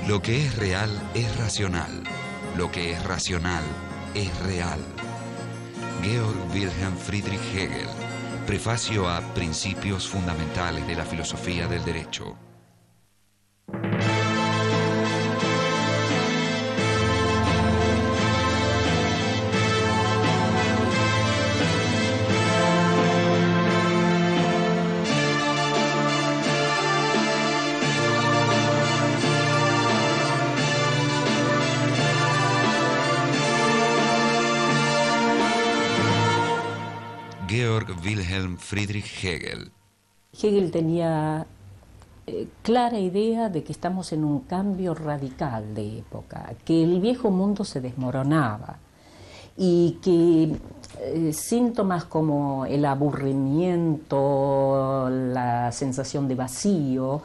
Lo que es real es racional. Lo que es racional es real. Georg Wilhelm Friedrich Hegel. Prefacio a Principios Fundamentales de la Filosofía del Derecho. Georg Wilhelm Friedrich Hegel. Hegel tenía clara idea de que estamos en un cambio radical de época, que el viejo mundo se desmoronaba y que síntomas como el aburrimiento, la sensación de vacío,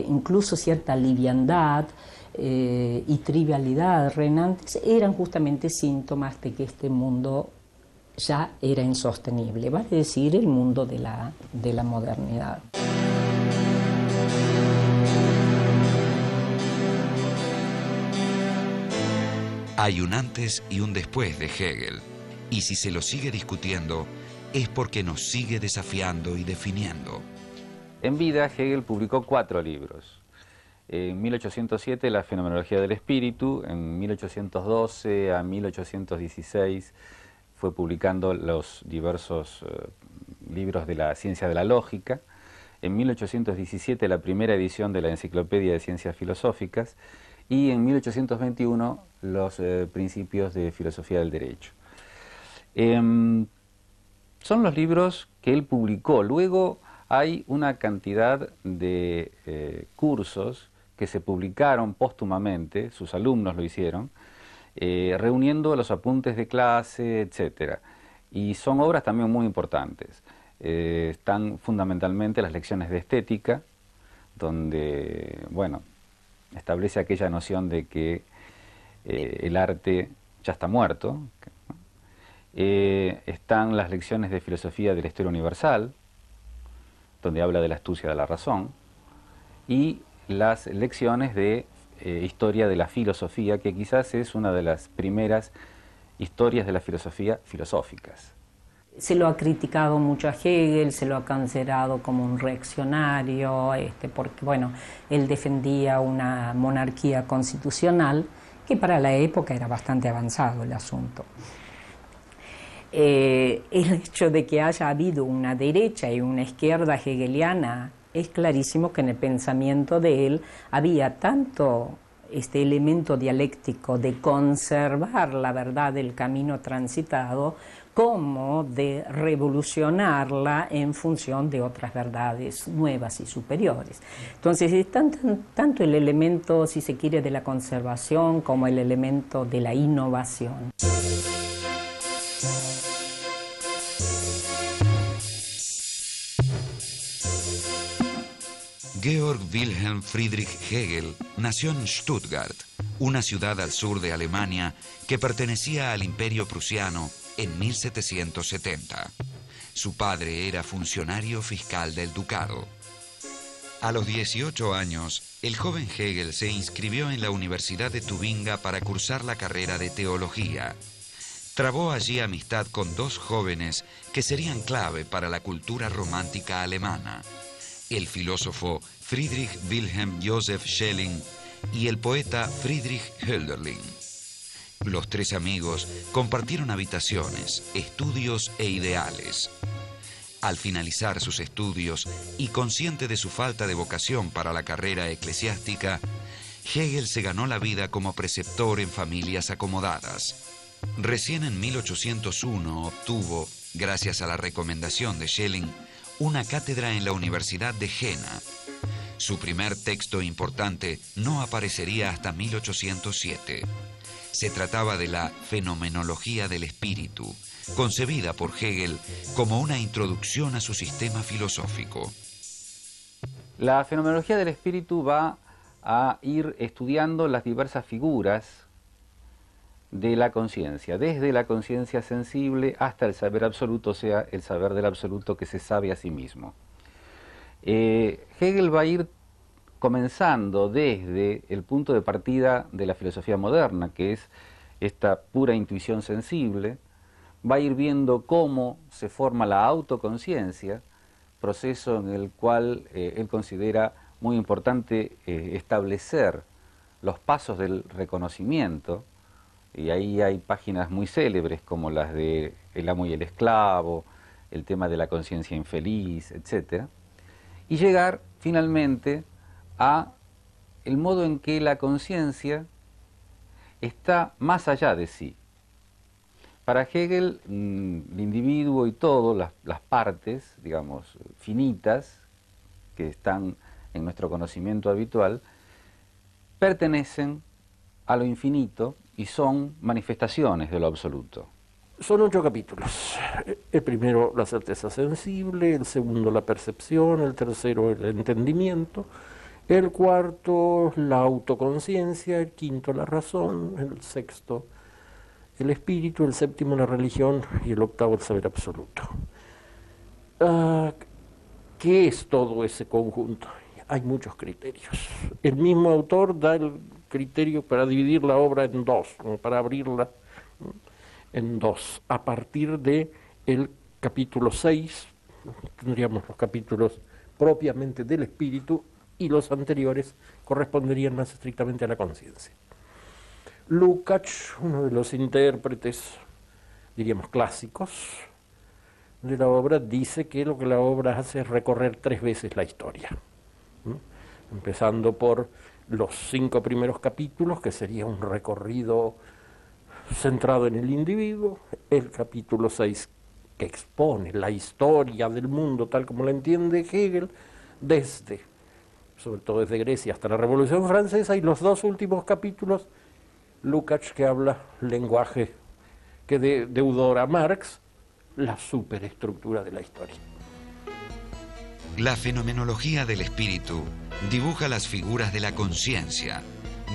incluso cierta liviandad y trivialidad reinantes eran justamente síntomas de que este mundo ya era insostenible, vale decir, el mundo de la modernidad. Hay un antes y un después de Hegel, y si se lo sigue discutiendo, es porque nos sigue desafiando y definiendo. En vida, Hegel publicó 4 libros. En 1807, La fenomenología del espíritu. En 1812 a 1816, fue publicando los diversos libros de la ciencia de la lógica. En 1817 la primera edición de la Enciclopedia de Ciencias Filosóficas y en 1821 los Principios de Filosofía del Derecho. Son los libros que él publicó. Luego hay una cantidad de cursos que se publicaron póstumamente, sus alumnos lo hicieron, reuniendo los apuntes de clase, etc. Y son obras también muy importantes. Están fundamentalmente las lecciones de estética, donde, bueno, establece aquella noción de que el arte ya está muerto. Están las lecciones de filosofía de la historia universal, donde habla de la astucia de la razón, y las lecciones de historia de la filosofía, que quizás es una de las primeras historias de la filosofía filosóficas. Se lo ha criticado mucho a Hegel, se lo ha considerado como un reaccionario, porque bueno, él defendía una monarquía constitucional, que para la época era bastante avanzado el asunto. El hecho de que haya habido una derecha y una izquierda hegeliana es clarísimo que en el pensamiento de él había tanto este elemento dialéctico de conservar la verdad del camino transitado como de revolucionarla en función de otras verdades nuevas y superiores. Entonces es tanto el elemento, si se quiere, de la conservación como el elemento de la innovación. Georg Wilhelm Friedrich Hegel nació en Stuttgart, una ciudad al sur de Alemania que pertenecía al Imperio Prusiano en 1770. Su padre era funcionario fiscal del ducado. A los 18 años, el joven Hegel se inscribió en la Universidad de Tubinga para cursar la carrera de teología. Trabó allí amistad con 2 jóvenes que serían clave para la cultura romántica alemana: el filósofo Friedrich Wilhelm Joseph Schelling y el poeta Friedrich Hölderlin. Los 3 amigos compartieron habitaciones, estudios e ideales. Al finalizar sus estudios y consciente de su falta de vocación para la carrera eclesiástica, Hegel se ganó la vida como preceptor en familias acomodadas. Recién en 1801 obtuvo, gracias a la recomendación de Schelling, una cátedra en la Universidad de Jena. Su primer texto importante no aparecería hasta 1807. Se trataba de la Fenomenología del Espíritu, concebida por Hegel como una introducción a su sistema filosófico. La fenomenología del espíritu va a ir estudiando las diversas figuras de la conciencia, desde la conciencia sensible hasta el saber absoluto, o sea, el saber del absoluto que se sabe a sí mismo. Hegel va a ir comenzando desde el punto de partida de la filosofía moderna, que es esta pura intuición sensible, va a ir viendo cómo se forma la autoconciencia, proceso en el cual él considera muy importante establecer los pasos del reconocimiento, y ahí hay páginas muy célebres como las de El amo y el esclavo, el tema de la conciencia infeliz, etc. Y llegar finalmente a el modo en que la conciencia está más allá de sí. Para Hegel, el individuo y todo, las partes, digamos, finitas, que están en nuestro conocimiento habitual, pertenecen a lo infinito y son manifestaciones de lo absoluto. Son 8 capítulos. El primero, la certeza sensible, el segundo, la percepción, el tercero, el entendimiento, el cuarto, la autoconciencia, el quinto, la razón, el sexto, el espíritu, el séptimo, la religión y el octavo, el saber absoluto. ¿Qué es todo ese conjunto? Hay muchos criterios. El mismo autor da el criterio para dividir la obra en dos, para abrirla en dos. A partir de el capítulo 6, tendríamos los capítulos propiamente del espíritu y los anteriores corresponderían más estrictamente a la conciencia. Lukács, uno de los intérpretes, diríamos clásicos, de la obra, dice que lo que la obra hace es recorrer 3 veces la historia. Empezando por los 5 primeros capítulos, que sería un recorrido centrado en el individuo, el capítulo 6, que expone la historia del mundo tal como la entiende Hegel, sobre todo desde Grecia hasta la Revolución Francesa, y los 2 últimos capítulos, Lukács, que habla lenguaje que deudora a Marx, la superestructura de la historia. La fenomenología del espíritu dibuja las figuras de la conciencia,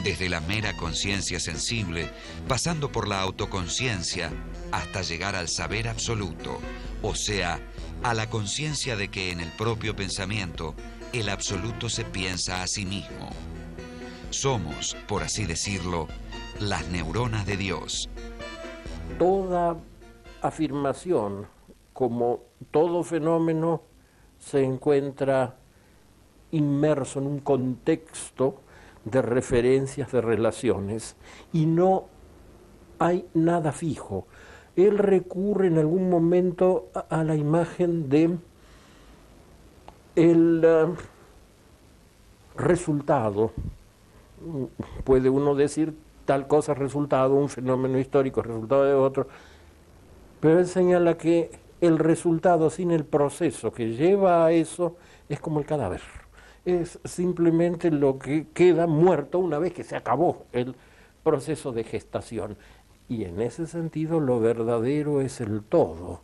desde la mera conciencia sensible, pasando por la autoconciencia, hasta llegar al saber absoluto, o sea, a la conciencia de que en el propio pensamiento el absoluto se piensa a sí mismo. Somos, por así decirlo, las neuronas de Dios. Toda afirmación, como todo fenómeno, se encuentra inmerso en un contexto de referencias, de relaciones, y no hay nada fijo. Él recurre en algún momento a la imagen de el resultado. Puede uno decir tal cosa es resultado, un fenómeno histórico es resultado de otro, pero él señala que el resultado sin el proceso que lleva a eso es como el cadáver. Es simplemente lo que queda muerto una vez que se acabó el proceso de gestación. Y en ese sentido lo verdadero es el todo.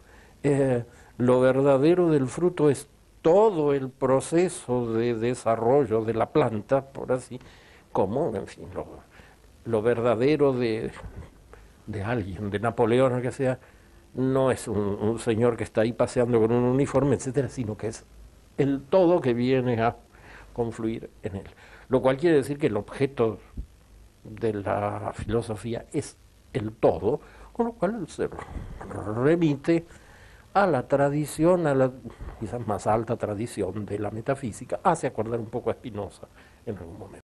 Lo verdadero del fruto es todo el proceso de desarrollo de la planta, por así, como, en fin, lo verdadero de alguien, de Napoleón o que sea, no es un señor que está ahí paseando con un uniforme, etcétera, sino que es el todo que viene a confluir en él. Lo cual quiere decir que el objeto de la filosofía es el todo, con lo cual se remite a la tradición, a la quizás más alta tradición de la metafísica, hace acordar un poco a Spinoza en algún momento.